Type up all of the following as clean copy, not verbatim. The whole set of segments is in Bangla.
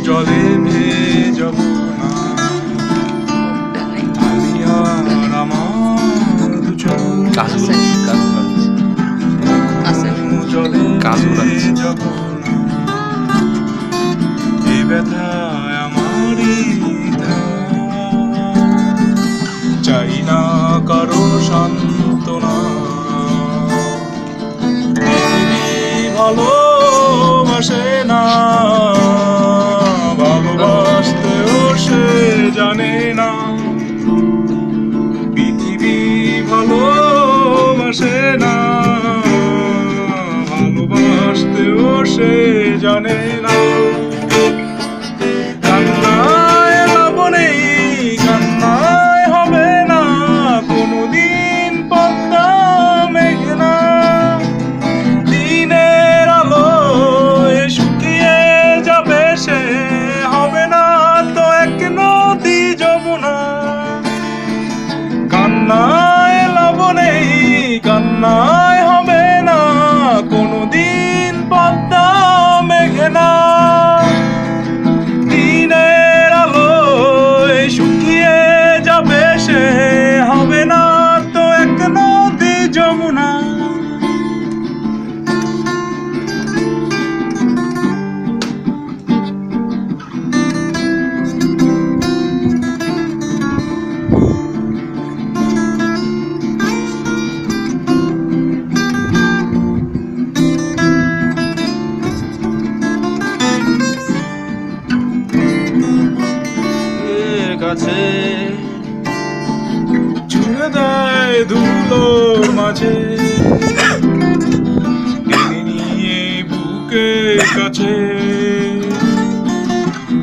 জলে ভেজাব না, আমি আর আমার দুজন জলে ভেজাব না, এই ব্যথায় আমারই চাই না কারো সান্ত্বনা। ভালোবাসে না, ভালোবাসতেও সে জানে না, পৃথিবী ভালোবাসে না, ভালোবাসতেও সে জানে না। কান্নায় লাভ নেই, কান্নায় হবে না কোনোদিন পদ্মা মেঘনা, দিনের আলোয় শুকিয়ে যাবে সে, হবে না তো এক নদী যমুনা। কান্নায় লাভ নেই, কান্নায় হবে না কোনোদিন পদ্মা মেঘনা, দিনের আলোয় শুকিয়ে যাবে সে, হবে না তো এক নদী যমুনা। কাছে ছুঁড়ে দেয় ধুলোর মাঝে, টেনে নিয়ে বুকের কাছে,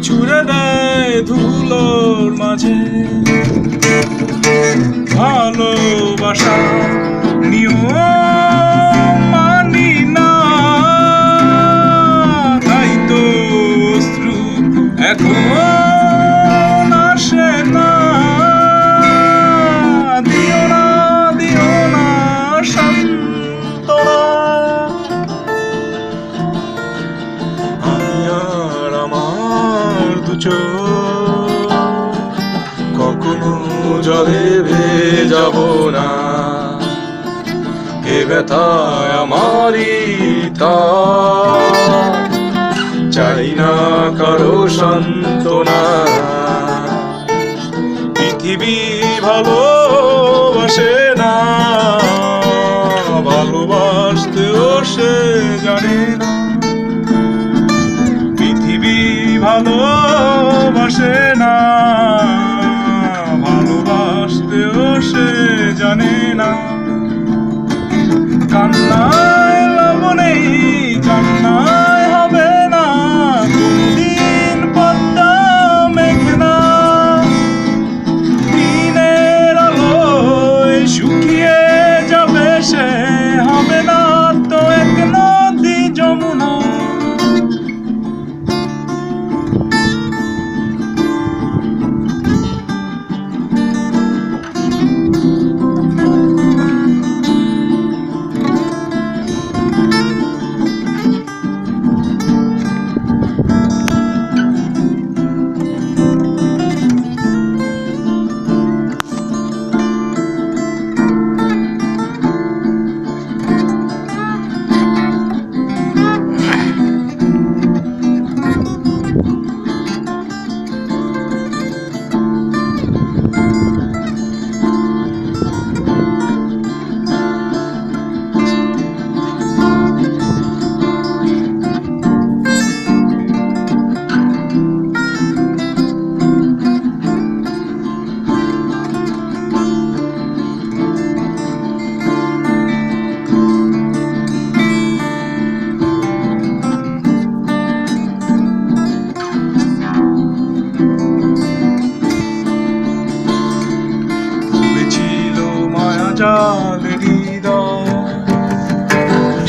ছুঁড়ে দেয় ধুলোর মাঝে। ভালোবাসা নিয়ম মানি না, তাই তো অশ্রু এখন কখনো জলে ভেজাব না, এ ব্যথায় আমারই চাই না কারো সান্ত্বনা। পৃথিবী ভালোবাসে না, ভালোবাসতেও সে জানে না, পৃথিবী ভালোবাসে না, ভালোবাসতেও সে জানে না। কান্নায় লাভ নেই, কান্নায় হবে না কোনদিন পদ্মা মেঘনা, দিনের আলোয় শুকিয়ে যাবে সে, হবে না তো এক নদী যমুনা।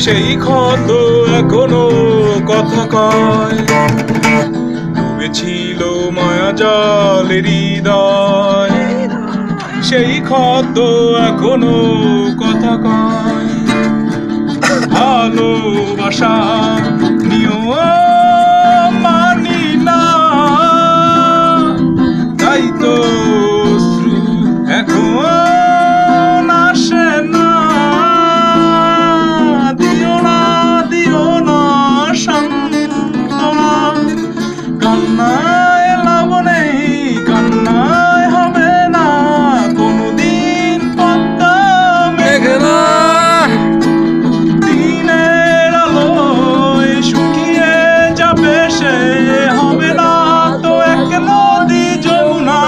সেই ক্ষত এখনো কথা কয়, ডুবেছিল মায়া জলের হৃদয়, সেই ক্ষত এখনো কথা কয়। ভালোবাসা নিয়ম মানি না, তাই তো অশ্রু এখন আসে না। দিও না, দিও না সান্ত্বনা, কান্নায় লাভ নেই, কান্নায় হবে না কোনদিন পদ্মা মেঘনা। দিনের আলোয় শুকিয়ে যাবে সে, হবে না তো এক নদী যমুনা।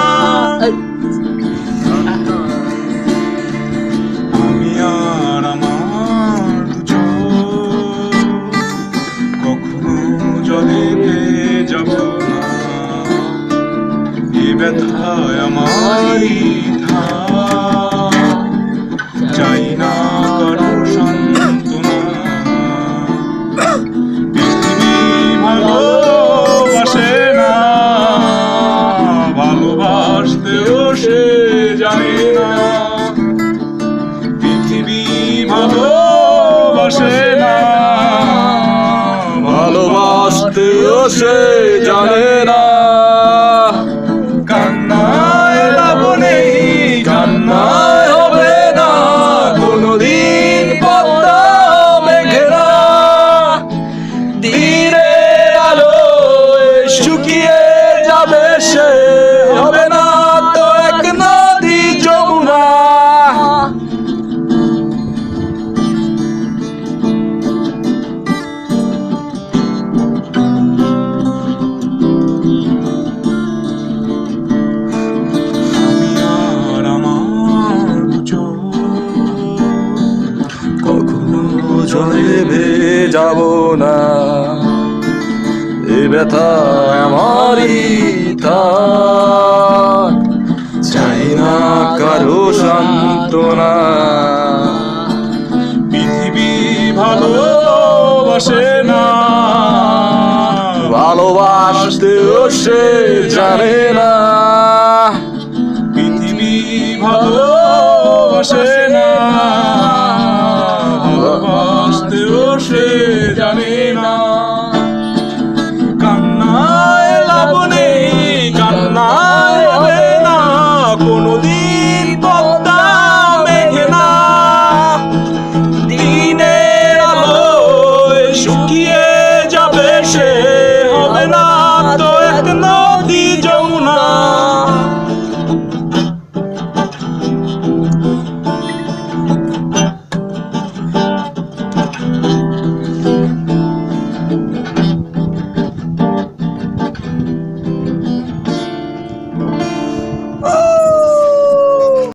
আমি আর আমার দুজন কখনো জলে ভেসে যাব না, এ ব্যথায় আমারই ধার, চাই না কারো সান্ত্বনা। পৃথিবী ভালোবাসে না, ভালোবাসতেও সে জানে না। পৃথিবী ভালোবাসে না, ভালোবাসতেও সে জানে না। কান্নায় লাভ নেই, কান্নায় হবে না কোনদিন পদ্মা মেঘনা। দিনের আলোয় শুকিয়ে যাবে সে, হবে না তো এক নদী যমুনা। আমি আর আমার দুজন কখনো জলে ভেসে যাব না, এ ব্যথা আমারই থাক, চাই না কারো সান্ত্বনা। পৃথিবী ভালোবাসে না, ভালোবাসতেও সে জানে না। পৃথিবী ভালোবাসে